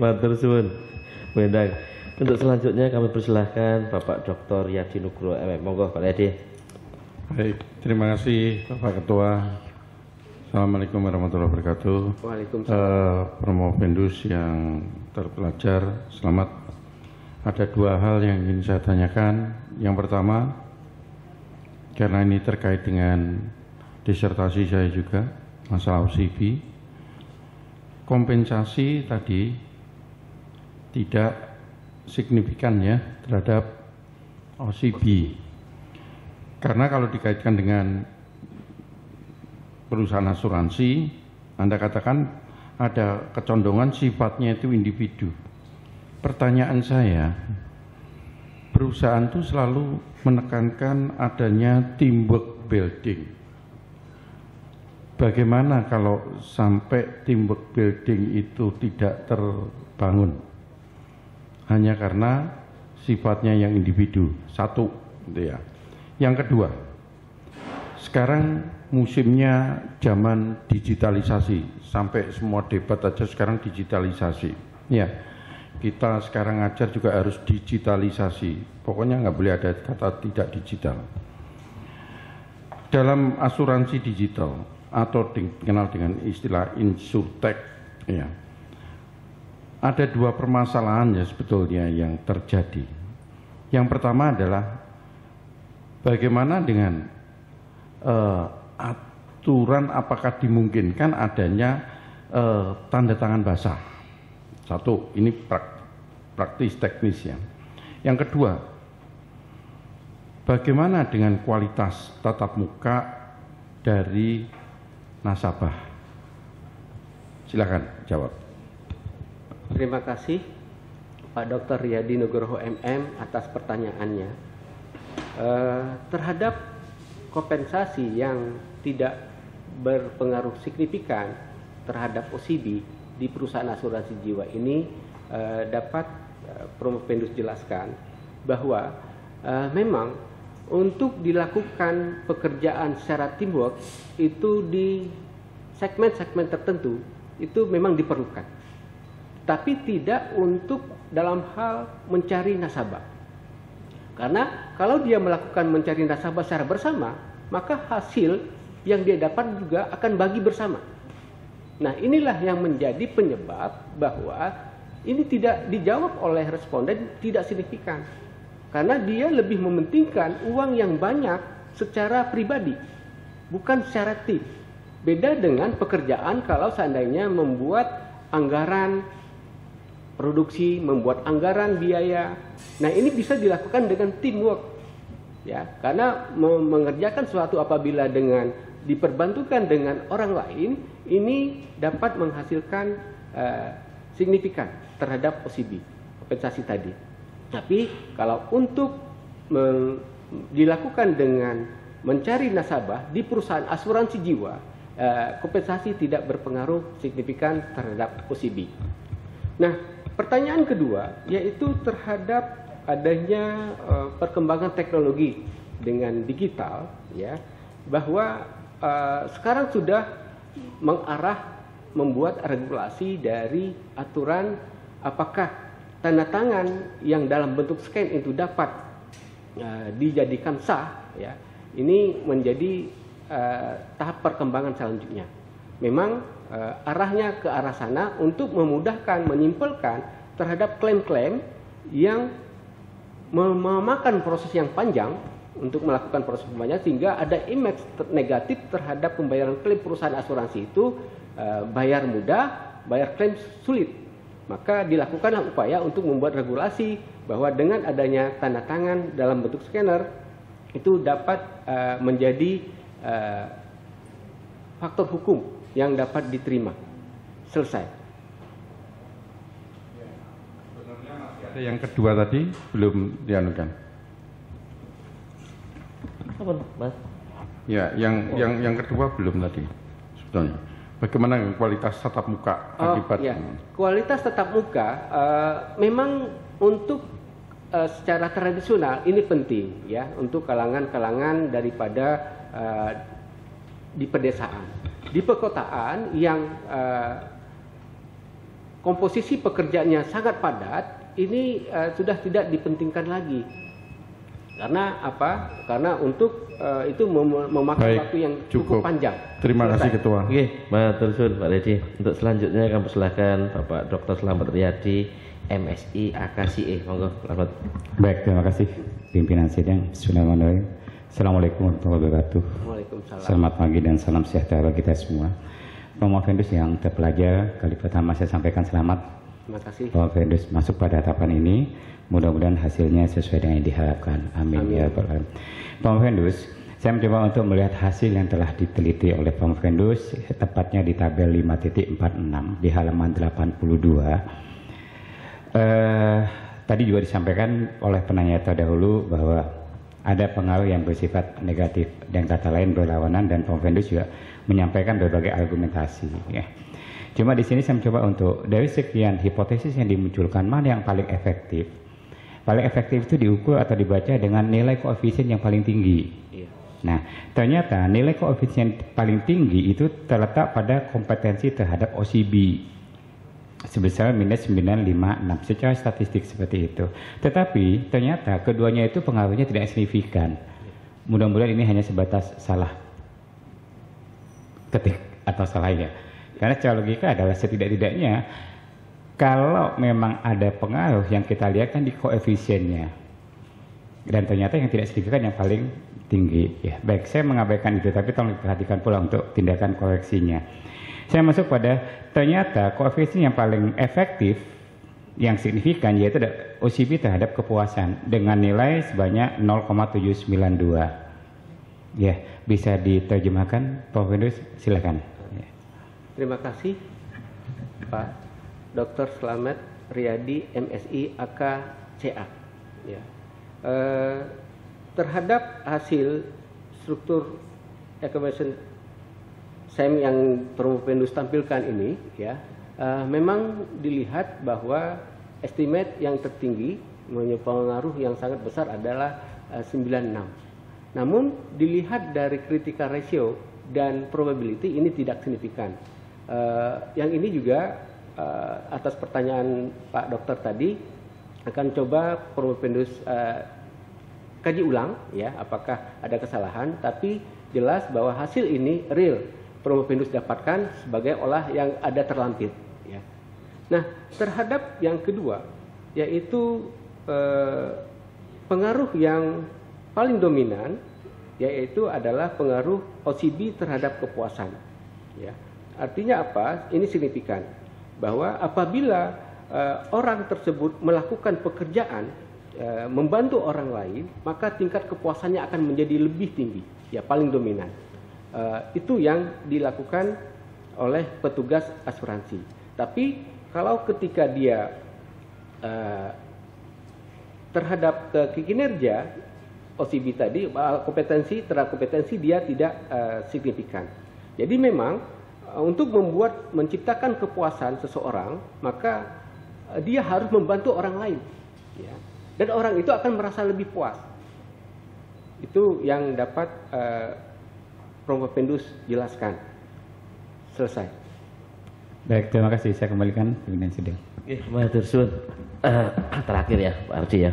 Matur suwun. Bu Endang. Untuk selanjutnya kami persilahkan Bapak Dr. Yadi Nugroho MM. Monggo Pak Yadi. Baik, terima kasih Bapak Ketua. Assalamualaikum warahmatullahi wabarakatuh. Waalaikumsalam. Promovendus yang terpelajar, selamat. Ada dua hal yang ingin saya tanyakan. Yang pertama, karena ini terkait dengan disertasi saya juga, masalah OCB. Kompensasi tadi tidak signifikan ya terhadap OCB. Karena kalau dikaitkan dengan perusahaan asuransi, Anda katakan ada kecondongan sifatnya itu individu. Pertanyaan saya, perusahaan itu selalu menekankan adanya teamwork building. Bagaimana kalau sampai teamwork building itu tidak terbangun? Hanya karena sifatnya yang individu, satu, gitu ya. Yang kedua, sekarang musimnya zaman digitalisasi, sampai semua debat aja sekarang digitalisasi. Ya, kita sekarang ngajar juga harus digitalisasi. Pokoknya nggak boleh ada kata tidak digital. Dalam asuransi digital atau dikenal dengan istilah insurtech, ya, ada dua permasalahan ya sebetulnya yang terjadi. Yang pertama adalah bagaimana dengan aturan, apakah dimungkinkan adanya tanda tangan basah. Satu, ini praktis teknis ya. Yang kedua, bagaimana dengan kualitas tatap muka dari nasabah? Silakan jawab. Terima kasih Pak Dr. Yadi Nugroho MM atas pertanyaannya. Terhadap kompensasi yang tidak berpengaruh signifikan terhadap OCB di perusahaan asuransi jiwa ini, dapat Promovendus jelaskan bahwa memang untuk dilakukan pekerjaan secara teamwork itu di segmen-segmen tertentu itu memang diperlukan, tapi tidak untuk dalam hal mencari nasabah. Karena kalau dia melakukan mencari nasabah secara bersama, maka hasil yang dia dapat juga akan bagi bersama. Nah, inilah yang menjadi penyebab bahwa ini tidak dijawab oleh responden tidak signifikan. Karena dia lebih mementingkan uang yang banyak secara pribadi, bukan secara tim. Beda dengan pekerjaan kalau seandainya membuat anggaran produksi, membuat anggaran biaya. Nah, ini bisa dilakukan dengan teamwork, ya, karena mengerjakan sesuatu apabila dengan diperbantukan dengan orang lain, ini dapat menghasilkan signifikan terhadap OCB, kompensasi tadi. Tapi kalau untuk dilakukan dengan mencari nasabah di perusahaan asuransi jiwa, kompensasi tidak berpengaruh signifikan terhadap OCB. Nah, pertanyaan kedua yaitu terhadap adanya perkembangan teknologi dengan digital, ya, bahwa sekarang sudah mengarah membuat regulasi dari aturan apakah tanda tangan yang dalam bentuk scan itu dapat dijadikan sah, ya. Ini menjadi tahap perkembangan selanjutnya. Memang arahnya ke arah sana untuk memudahkan, menyimpulkan terhadap klaim-klaim yang memakan proses yang panjang untuk melakukan proses pembayaran, sehingga ada image negatif terhadap pembayaran klaim perusahaan asuransi itu, bayar mudah, bayar klaim sulit. Maka dilakukanlah upaya untuk membuat regulasi bahwa dengan adanya tanda tangan dalam bentuk scanner itu dapat menjadi faktor hukum yang dapat diterima. Selesai. Yang kedua tadi belum dianukan. Apa, Mas? Ya, yang kedua belum tadi sebetulnya. Bagaimana kualitas tatap muka akibat? Ya. Kualitas tatap muka memang untuk secara tradisional ini penting, ya, untuk kalangan-kalangan daripada di pedesaan. Di perkotaan yang komposisi pekerjaannya sangat padat, ini sudah tidak dipentingkan lagi. Karena apa? Karena untuk itu memakan Baik, waktu yang cukup panjang. Terima kasih Selesai. Ketua. Oke, matur suwun Pak Ledi. Untuk selanjutnya kami persilahkan Bapak Dr. Slamet Riyadi, MSI AKCE. Monggo, selamat. Baik, terima kasih pimpinan sidang. Bismillahirrahmanirrahim. Assalamualaikum warahmatullahi wabarakatuh. Waalaikumsalam. Selamat pagi dan salam sejahtera bagi kita semua. Promo Vendus yang terpelajar, kali pertama saya sampaikan selamat. Terima kasih. Promo Vendus masuk pada tahapan ini. Mudah-mudahan hasilnya sesuai dengan yang diharapkan. Amin. Amin. Ya Rabbal Alamin. Promo Vendus, saya mencoba untuk melihat hasil yang telah diteliti oleh Promo Vendus, tepatnya di tabel 5.46 di halaman 82. Tadi juga disampaikan oleh penanya terdahulu bahwa ada pengaruh yang bersifat negatif dan kata lain berlawanan, dan Prof. Vendus juga menyampaikan berbagai argumentasi. Ya. Cuma di sini saya mencoba untuk dari sekian hipotesis yang dimunculkan mana yang paling efektif. Paling efektif itu diukur atau dibaca dengan nilai koefisien yang paling tinggi. Iya. Nah, ternyata nilai koefisien paling tinggi itu terletak pada kompetensi terhadap OCB sebesar minus 956 secara statistik seperti itu. Tetapi ternyata keduanya itu pengaruhnya tidak signifikan. Mudah-mudahan ini hanya sebatas salah ketik atau salahnya. Karena secara logika adalah setidak-tidaknya kalau memang ada pengaruh yang kita lihat kan di koefisiennya. Dan ternyata yang tidak signifikan yang paling tinggi. Ya, baik, saya mengabaikan itu, tapi tolong diperhatikan pula untuk tindakan koreksinya. Saya masuk pada ternyata koefisien yang paling efektif yang signifikan yaitu OCB terhadap kepuasan dengan nilai sebanyak 0,792. Ya, bisa diterjemahkan Prof. Vendus, silakan. Ya. Terima kasih Pak Dr. Slamet Riyadi, MSI AKCA. Ya. Terhadap hasil struktur accumulation SEM yang Prof. Vendus tampilkan ini, ya, memang dilihat bahwa estimate yang tertinggi pengaruh yang sangat besar adalah 96. Namun dilihat dari critical ratio dan probability ini tidak signifikan. Yang ini juga atas pertanyaan Pak Dokter tadi akan coba Prof. Vendus kaji ulang, ya, apakah ada kesalahan. Tapi jelas bahwa hasil ini real. Prof. Vendus dapatkan sebagai olah yang ada terlampir. Ya. Nah, terhadap yang kedua, yaitu pengaruh yang paling dominan, yaitu adalah pengaruh OCB terhadap kepuasan. Ya. Artinya apa? Ini signifikan bahwa apabila orang tersebut melakukan pekerjaan membantu orang lain, maka tingkat kepuasannya akan menjadi lebih tinggi, ya, paling dominan. Itu yang dilakukan oleh petugas asuransi. Tapi kalau ketika dia terhadap kinerja OCB tadi, kompetensi terhadap kompetensi dia tidak signifikan. Jadi memang untuk menciptakan kepuasan seseorang, maka dia harus membantu orang lain, ya. Dan orang itu akan merasa lebih puas. Itu yang dapat Prof. Vendus jelaskan. Selesai. Baik, terima kasih. Saya kembalikan pimpinan sidang. Oke, matur suwun. Terakhir ya Pak Ardi ya.